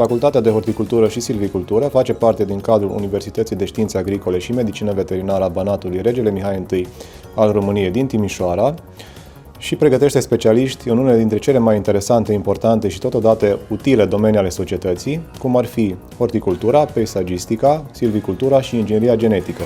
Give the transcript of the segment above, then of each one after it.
Facultatea de Horticultură și Silvicultură face parte din cadrul Universității de Științe Agricole și Medicină Veterinară a Banatului Regele Mihai I al României din Timișoara și pregătește specialiști în unele dintre cele mai interesante, importante și totodată utile domenii ale societății, cum ar fi horticultura, peisagistica, silvicultura și ingineria genetică.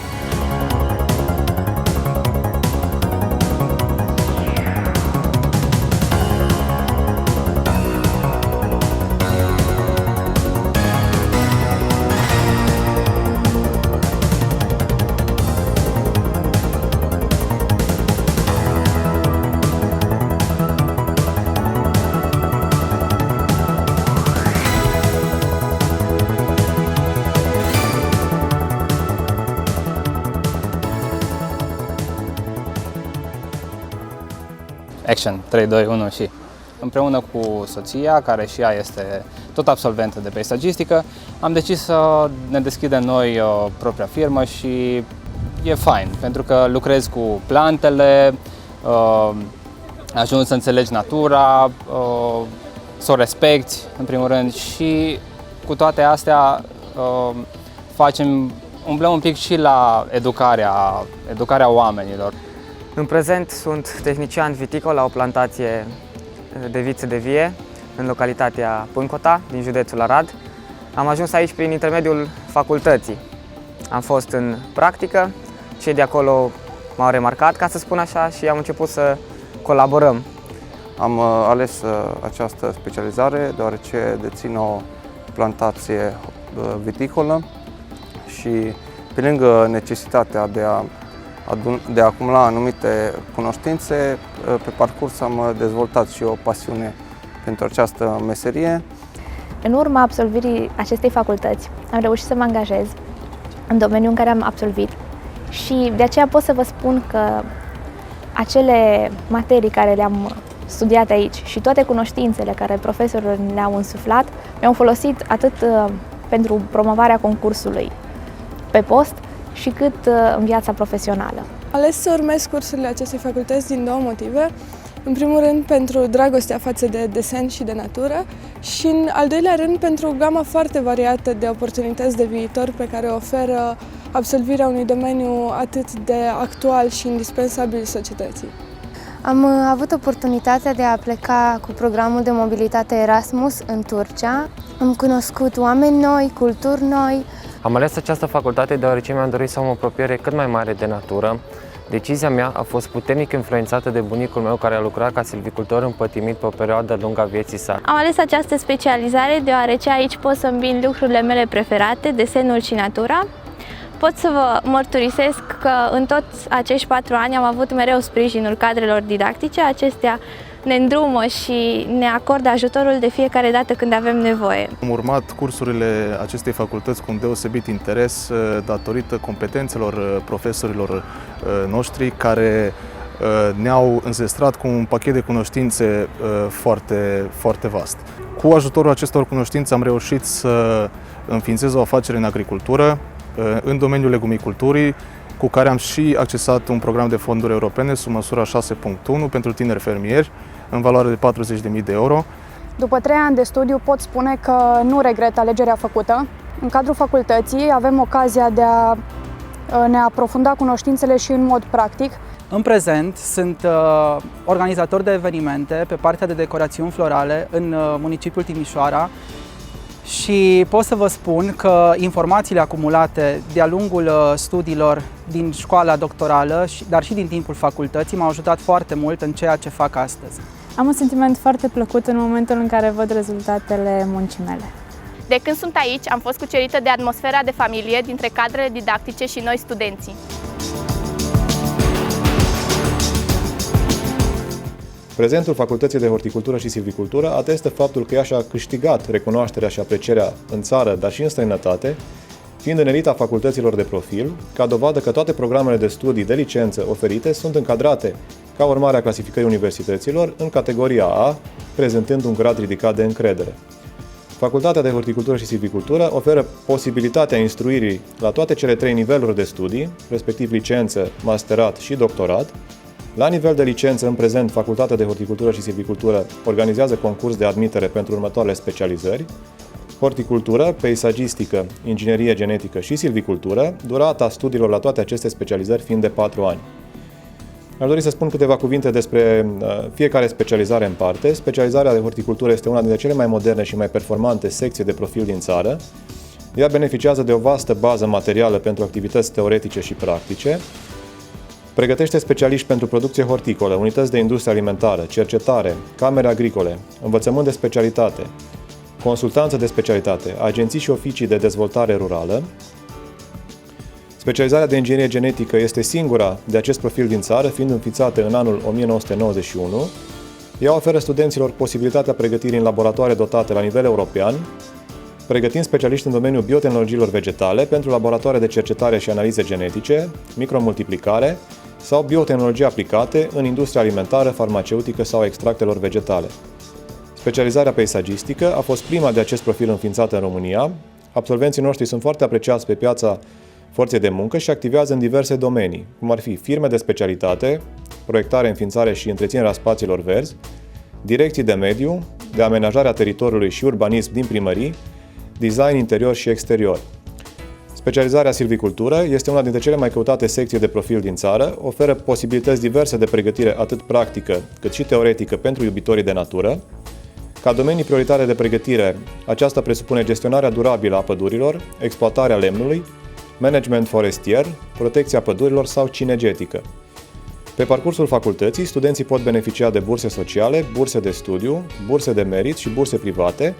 Action, 3, 2, 1 și împreună cu soția, care și ea este tot absolventă de peisagistică, am decis să ne deschidem noi propria firmă și e fain, pentru că lucrezi cu plantele, ajungi să înțelegi natura, să o respecti în primul rând și cu toate astea umblăm un pic și la educarea oamenilor. În prezent sunt tehnician viticol la o plantație de viță de vie în localitatea Pâncota, din județul Arad. Am ajuns aici prin intermediul facultății. Am fost în practică, cei de acolo m-au remarcat, ca să spun așa, și am început să colaborăm. Am ales această specializare deoarece dețin o plantație viticolă și pe lângă necesitatea de a acumula anumite cunoștințe, pe parcurs am dezvoltat și o pasiune pentru această meserie. În urma absolvirii acestei facultăți am reușit să mă angajez în domeniul în care am absolvit și de aceea pot să vă spun că acele materii care le-am studiat aici și toate cunoștințele care profesorii ne-au însuflat mi-au folosit atât pentru promovarea concursului pe post, și cât în viața profesională. Am ales să urmez cursurile acestei facultăți din două motive. În primul rând pentru dragostea față de desen și de natură și în al doilea rând pentru gama foarte variată de oportunități de viitor pe care o oferă absolvirea unui domeniu atât de actual și indispensabil societății. Am avut oportunitatea de a pleca cu programul de mobilitate Erasmus în Turcia. Am cunoscut oameni noi, culturi noi. Am ales această facultate deoarece mi-am dorit să am o apropiere cât mai mare de natură. Decizia mea a fost puternic influențată de bunicul meu, care a lucrat ca silvicultor împătimit pe o perioadă lungă a vieții sale. Am ales această specializare deoarece aici pot să îmbin lucrurile mele preferate, desenul și natura. Pot să vă mărturisesc că în toți acești 4 ani am avut mereu sprijinul cadrelor didactice. Acestea ne îndrumă și ne acordă ajutorul de fiecare dată când avem nevoie. Am urmat cursurile acestei facultăți cu un deosebit interes datorită competențelor profesorilor noștri care ne-au înzestrat cu un pachet de cunoștințe foarte, foarte vast. Cu ajutorul acestor cunoștințe am reușit să înființez o afacere în agricultură, în domeniul legumiculturii, cu care am și accesat un program de fonduri europene sub măsura 6.1 pentru tineri fermieri, în valoare de 40.000 de euro. După 3 ani de studiu pot spune că nu regret alegerea făcută. În cadrul facultății avem ocazia de a ne aprofunda cunoștințele și în mod practic. În prezent sunt organizator de evenimente pe partea de decorațiuni florale în municipiul Timișoara și pot să vă spun că informațiile acumulate de-a lungul studiilor din școala doctorală, dar și din timpul facultății, m-au ajutat foarte mult în ceea ce fac astăzi. Am un sentiment foarte plăcut în momentul în care văd rezultatele muncii mele. De când sunt aici, am fost cucerită de atmosfera de familie dintre cadrele didactice și noi studenții. Prezentul Facultății de Horticultură și Silvicultură atestă faptul că ea și-a câștigat recunoașterea și aprecierea în țară, dar și în străinătate, fiind în elita facultăților de profil, ca dovadă că toate programele de studii de licență oferite sunt încadrate ca urmare a clasificării universităților în categoria A, prezentând un grad ridicat de încredere. Facultatea de Horticultură și Silvicultură oferă posibilitatea instruirii la toate cele 3 niveluri de studii, respectiv licență, masterat și doctorat. La nivel de licență, în prezent, Facultatea de Horticultură și Silvicultură organizează concurs de admitere pentru următoarele specializări. horticultură, peisagistică, inginerie genetică și silvicultură, durata studiilor la toate aceste specializări fiind de 4 ani. Aș dori să spun câteva cuvinte despre fiecare specializare în parte. Specializarea de horticultură este una dintre cele mai moderne și mai performante secții de profil din țară. Ea beneficiază de o vastă bază materială pentru activități teoretice și practice. Pregătește specialiști pentru producție horticolă, unități de industrie alimentară, cercetare, camere agricole, învățământ de specialitate, consultanță de specialitate, agenții și oficii de dezvoltare rurală. Specializarea de inginerie genetică este singura de acest profil din țară, fiind înființată în anul 1991. Ea oferă studenților posibilitatea pregătirii în laboratoare dotate la nivel european, pregătind specialiști în domeniul biotehnologiilor vegetale pentru laboratoare de cercetare și analize genetice, micromultiplicare sau biotehnologii aplicate în industria alimentară, farmaceutică sau a extractelor vegetale. Specializarea peisagistică a fost prima de acest profil înființată în România. Absolvenții noștri sunt foarte apreciați pe piața forței de muncă și activează în diverse domenii, cum ar fi firme de specialitate, proiectare, înființare și întreținerea spațiilor verzi, direcții de mediu, de amenajare a teritoriului și urbanism din primării, design interior și exterior. Specializarea silvicultură este una dintre cele mai căutate secții de profil din țară, oferă posibilități diverse de pregătire atât practică cât și teoretică pentru iubitorii de natură. Ca domenii prioritare de pregătire, aceasta presupune gestionarea durabilă a pădurilor, exploatarea lemnului, management forestier, protecția pădurilor sau cinegetică. Pe parcursul facultății, studenții pot beneficia de burse sociale, burse de studiu, burse de merit și burse private,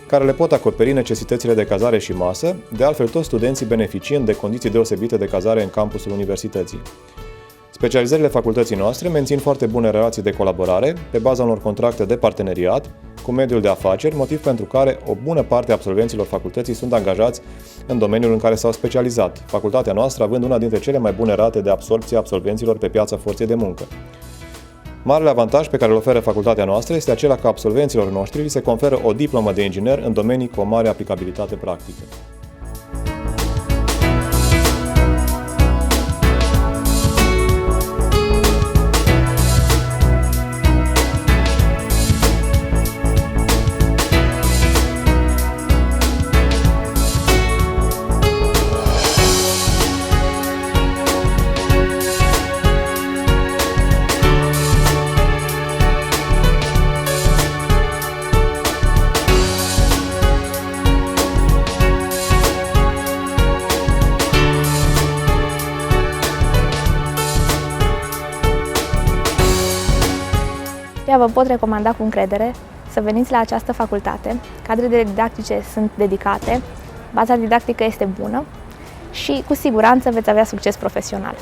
care le pot acoperi necesitățile de cazare și masă, de altfel toți studenții beneficiind de condiții deosebite de cazare în campusul universității. Specializările facultății noastre mențin foarte bune relații de colaborare pe baza unor contracte de parteneriat cu mediul de afaceri, motiv pentru care o bună parte a absolvenților facultății sunt angajați în domeniul în care s-au specializat, facultatea noastră având una dintre cele mai bune rate de absorbție a absolvenților pe piața forței de muncă. Marele avantaj pe care îl oferă facultatea noastră este acela că absolvenților noștri li se conferă o diplomă de inginer în domenii cu o mare aplicabilitate practică. Vă pot recomanda cu încredere să veniți la această facultate. Cadrele didactice sunt dedicate, baza didactică este bună și cu siguranță veți avea succes profesional.